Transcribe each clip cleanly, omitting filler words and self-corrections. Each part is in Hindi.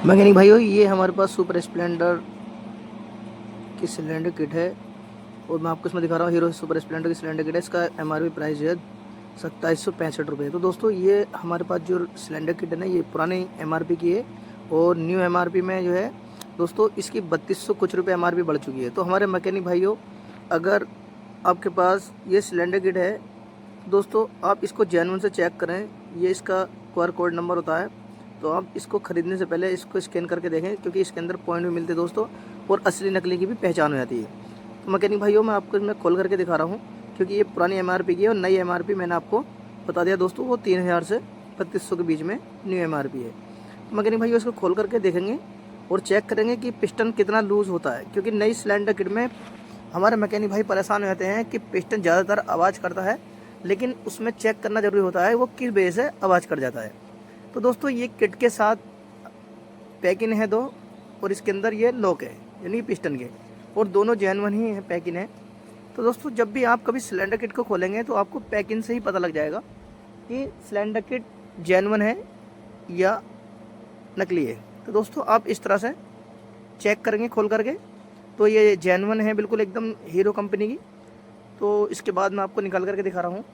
मैकेनिक भाइयों, ये हमारे पास सुपर स्प्लेंडर की सिलेंडर किट है और मैं आपको इसमें दिखा रहा हूँ हीरो सुपर स्प्लेंडर की सिलेंडर किट है। इसका एमआरपी प्राइस है 2765 रुपये। तो दोस्तों, ये हमारे पास जो सिलेंडर किट है ना, ये पुरानी एमआरपी की है और न्यू एमआरपी में जो है दोस्तों इसकी 3200 कुछ रुपये एमआरपी बढ़ चुकी है। तो हमारे मैकेनिक भाइयों, अगर आपके पास ये सिलेंडर किट है दोस्तों, आप इसको जेन्युइन से चेक करें। ये इसका क्यूआर कोड नंबर होता है, तो आप इसको ख़रीदने से पहले इसको स्कैन करके देखें, क्योंकि इसके अंदर पॉइंट भी मिलते हैं दोस्तों और असली नकली की भी पहचान हो जाती है। तो मैकेनिक भाइयों, मैं आपको इसमें खोल करके दिखा रहा हूँ, क्योंकि ये पुरानी एमआरपी की है और नई एमआरपी मैंने आपको बता दिया दोस्तों, वो 3000 से 3200 के बीच में न्यू एमआरपी है। तो मैकेनिक भाइयों, इसको खोल करके देखेंगे और चेक करेंगे कि पिस्टन कितना लूज़ होता है, क्योंकि नई सिलेंडर किट में हमारे मैकेनिक भाई परेशान हो जाते हैं कि पिस्टन ज़्यादातर आवाज़ करता है, लेकिन उसमें चेक करना ज़रूरी होता है वो किस वजह से आवाज़ कर जाता है। तो दोस्तों, ये किट के साथ पैकिंग है दो और इसके अंदर ये लॉक है, यानी पिस्टन के, और दोनों जेन्युइन ही है पैकिंग है। तो दोस्तों, जब भी आप कभी सिलेंडर किट को खोलेंगे तो आपको पैकिंग से ही पता लग जाएगा कि सिलेंडर किट जेन्युइन है या नकली है। तो दोस्तों, आप इस तरह से चेक करेंगे खोल करके, तो ये जेन्युइन है बिल्कुल एकदम हीरो कंपनी की। तो इसके बाद मैं आपको निकाल करके दिखा रहा हूँ।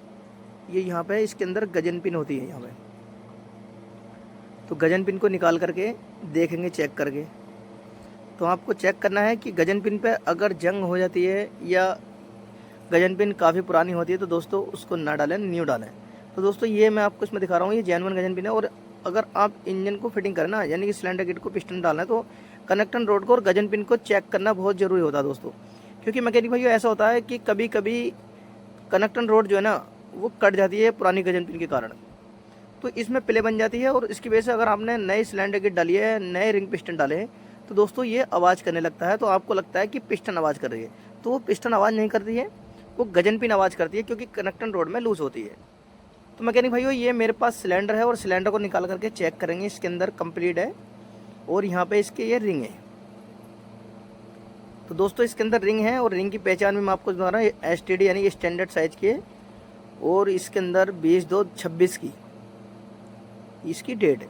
ये यहाँ पे इसके अंदर गजन पिन होती है यहाँ पे, तो गजन पिन को निकाल करके देखेंगे चेक करके। तो आपको चेक करना है कि गजन पिन पे अगर जंग हो जाती है या गजन पिन काफ़ी पुरानी होती है तो दोस्तों उसको ना डालें, न्यू डालें। तो दोस्तों, ये मैं आपको इसमें दिखा रहा हूँ, ये जेन्युइन गजन पिन है। और अगर आप इंजन को फिटिंग करें ना, यानी कि सिलेंडर किट को पिस्टन डालना है, तो कनेक्टर रोड को और गजन पिन को चेक करना बहुत ज़रूरी होता है दोस्तों। क्योंकि मैकेनिक भाइयों, ऐसा होता है कि कभी कभी कनेक्टर रोड जो है ना, वो कट जाती है पुरानी गजन पिन के कारण, तो इसमें प्ले बन जाती है। और इसकी वजह से अगर आपने नई सिलेंडर किट डाली है, नए रिंग पिस्टन डाले हैं, तो दोस्तों ये आवाज़ करने लगता है। तो आपको लगता है कि पिस्टन आवाज़ कर रही है, तो वो पिस्टन आवाज़ नहीं करती है, वो गजन पिन आवाज़ करती है, क्योंकि कनेक्टर रोड में लूज़ होती है। तो मैकेनिक भाइयों, ये मेरे पास सिलेंडर है और सिलेंडर को निकाल करके चेक करेंगे, इसके अंदर कंप्लीट है और यहाँ पे इसके ये रिंग है। तो दोस्तों, इसके अंदर रिंग है और रिंग की पहचान भी मैं आपको बता रहा हूँ, STD यानी स्टैंडर्ड साइज की है और इसके अंदर 20/2/26 की इसकी डेट है।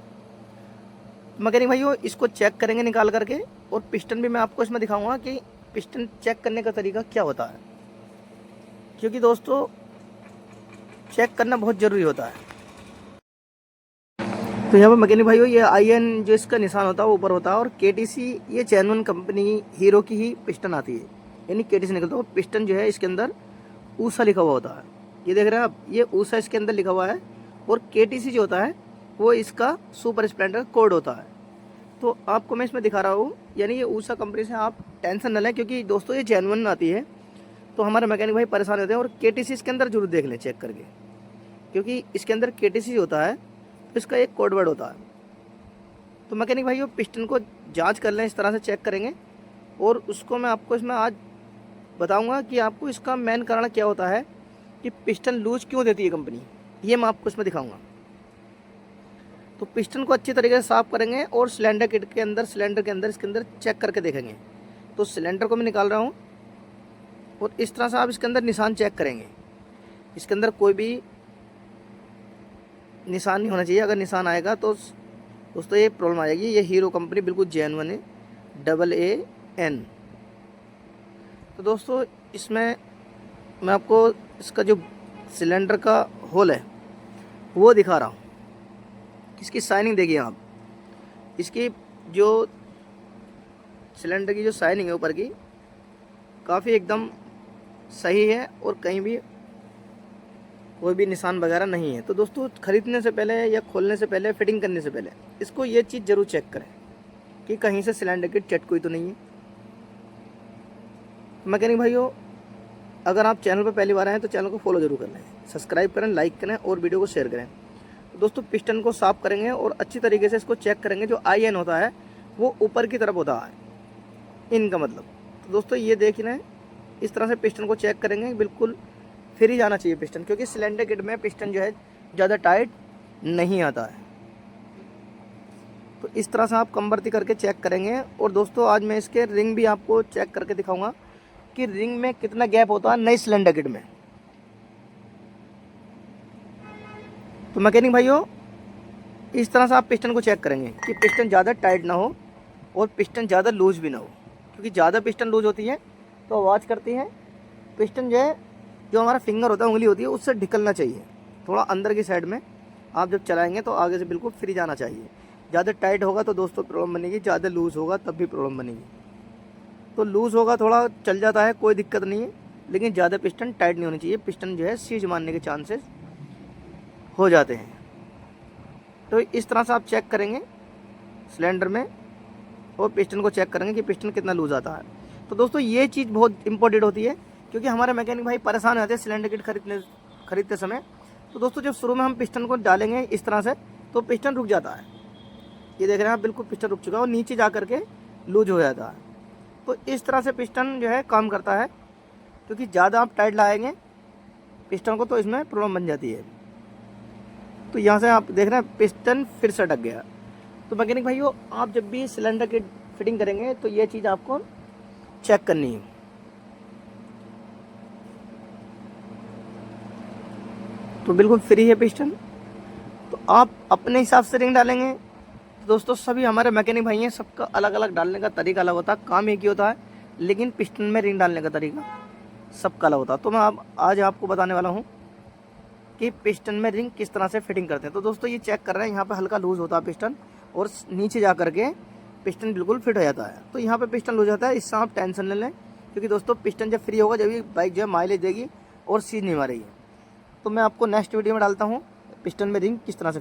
मैकेनिक भाइयों, इसको चेक करेंगे निकाल करके, और पिस्टन भी मैं आपको इसमें दिखाऊंगा कि पिस्टन चेक करने का तरीका क्या होता है, क्योंकि दोस्तों चेक करना बहुत ज़रूरी होता है। तो यहाँ पर मैकेनिक भाइयों, ये IN जो इसका निशान होता है वो ऊपर होता है, और KTC ये जेन्युइन कंपनी हीरो की ही पिस्टन आती है, यानी KTC निकलता है। पिस्टन जो है इसके अंदर ऊषा लिखा हुआ होता है, ये देख रहे हैं आप, ये ऊषा इसके अंदर लिखा हुआ है। और KTC जो होता है वो इसका सुपर स्प्लेंडर कोड होता है। तो आपको मैं इसमें दिखा रहा हूँ, यानी ये ऊषा कंपनी से आप टेंशन न लें, क्योंकि दोस्तों ये जेन्युइन आती है। तो हमारे मैकेनिक भाई परेशान होते हैं। और KTC इसके अंदर जरूर देख लें चेक करके, क्योंकि इसके अंदर KTC होता है तो इसका एक कोड वर्ड होता है। तो मैकेनिक भाई, पिस्टन को जांच कर लें, इस तरह से चेक करेंगे, और उसको मैं आपको इसमें आज बताऊंगा कि आपको इसका मेन कारण क्या होता है कि पिस्टन लूज क्यों देती है कंपनी, ये मैं आपको इसमें दिखाऊंगा। तो पिस्टन को अच्छी तरीके से साफ़ करेंगे और सिलेंडर किट के अंदर, सिलेंडर के अंदर इसके अंदर चेक करके देखेंगे। तो सिलेंडर को मैं निकाल रहा हूँ और इस तरह से आप इसके अंदर निशान चेक करेंगे। इसके अंदर कोई भी निशान नहीं होना चाहिए, अगर निशान आएगा तो दोस्तों ये प्रॉब्लम आ जाएगी। ये हीरो कंपनी बिल्कुल जेन्युइन है, AAN। तो दोस्तों, इसमें मैं आपको इसका जो सिलेंडर का होल है वो दिखा रहा हूँ। इसकी शाइनिंग देखिए आप, इसकी जो सिलेंडर की जो शाइनिंग है ऊपर की, काफ़ी एकदम सही है और कहीं भी कोई भी निशान वगैरह नहीं है। तो दोस्तों, ख़रीदने से पहले या खोलने से पहले, फिटिंग करने से पहले इसको ये चीज़ ज़रूर चेक करें कि कहीं से सिलेंडर की चटकोई तो नहीं है। मैकेनिक भाइयों, अगर आप चैनल पर पहली बार आए हैं तो चैनल को फॉलो जरूर कर लें, सब्सक्राइब करें, लाइक करें और वीडियो को शेयर करें। तो दोस्तों, पिस्टन को साफ़ करेंगे और अच्छी तरीके से इसको चेक करेंगे। जो IN होता है वो ऊपर की तरफ होता है, इनका मतलब। तो दोस्तों, ये देख रहे हैं, इस तरह से पिस्टन को चेक करेंगे, बिल्कुल फिर ही जाना चाहिए पिस्टन, क्योंकि सिलेंडर किट में पिस्टन जो है ज़्यादा टाइट नहीं आता है। तो इस तरह से आप कम भर्ती करके चेक करेंगे। और दोस्तों, आज मैं इसके रिंग भी आपको चेक करके दिखाऊंगा कि रिंग में कितना गैप होता है नई सिलेंडर किट में। तो मैकेनिक भाइयों, इस तरह से आप पिस्टन को चेक करेंगे कि पिस्टन ज़्यादा टाइट ना हो और पिस्टन ज़्यादा लूज भी ना हो, क्योंकि ज़्यादा पिस्टन लूज होती है तो आवाज़ करती है। पिस्टन जो है, जो हमारा फिंगर होता है, उंगली होती है, उससे ढिकलना चाहिए थोड़ा अंदर की साइड में। आप जब चलाएंगे तो आगे से बिल्कुल फ्री जाना चाहिए। ज़्यादा टाइट होगा तो दोस्तों प्रॉब्लम बनेगी, ज़्यादा लूज़ होगा तब भी प्रॉब्लम बनेगी। तो लूज़ होगा थोड़ा चल जाता है, कोई दिक्कत नहीं है, लेकिन ज़्यादा पिस्टन टाइट नहीं होनी चाहिए। पिस्टन जो है सीज मारने के चांसेस हो जाते हैं। तो इस तरह से आप चेक करेंगे सिलेंडर में और पिस्टन को चेक करेंगे कि पिस्टन कितना लूज़ आता है। तो दोस्तों ये चीज़ बहुत इंपॉर्टेंट होती है, क्योंकि हमारे मैकेनिक भाई परेशान हो जाते हैं सिलेंडर किट खरीदते समय। तो दोस्तों जब शुरू में हम पिस्टन को डालेंगे इस तरह से तो पिस्टन रुक जाता है। ये देख रहे हैं आप, बिल्कुल पिस्टन रुक चुका है और नीचे जा करके लूज हो जाता है। तो इस तरह से पिस्टन जो है काम करता है, क्योंकि ज़्यादा आप टाइट लाएंगे पिस्टन को तो इसमें प्रॉब्लम बन जाती है। तो यहाँ से आप देख रहे हैं पिस्टन फिर से अटक गया। तो मैकेनिक भाइयों, आप जब भी सिलेंडर की फिटिंग करेंगे तो ये चीज़ आपको चेक करनी है। तो बिल्कुल फ्री है पिस्टन, तो आप अपने हिसाब से रिंग डालेंगे। तो दोस्तों सभी हमारे मैकेनिक भाई हैं, सबका अलग अलग डालने का तरीका अलग होता है, काम एक ही होता है, लेकिन पिस्टन में रिंग डालने का तरीका सबका अलग होता है। तो मैं आज आपको बताने वाला हूँ कि पिस्टन में रिंग किस तरह से फिटिंग करते हैं। तो दोस्तों ये चेक कर रहे हैं, यहाँ पे हल्का लूज होता है पिस्टन और नीचे जा करके पिस्टन बिल्कुल फिट हो जाता है। तो यहाँ पे पिस्टन लूज होता है, इससे आप टेंशन ले लें, क्योंकि दोस्तों पिस्टन जब फ्री होगा जब भी बाइक जो है माइलेज देगी और सीज नहीं मारेगी। तो मैं आपको नेक्स्ट वीडियो में डालता हूँ पिस्टन में रिंग किस तरह से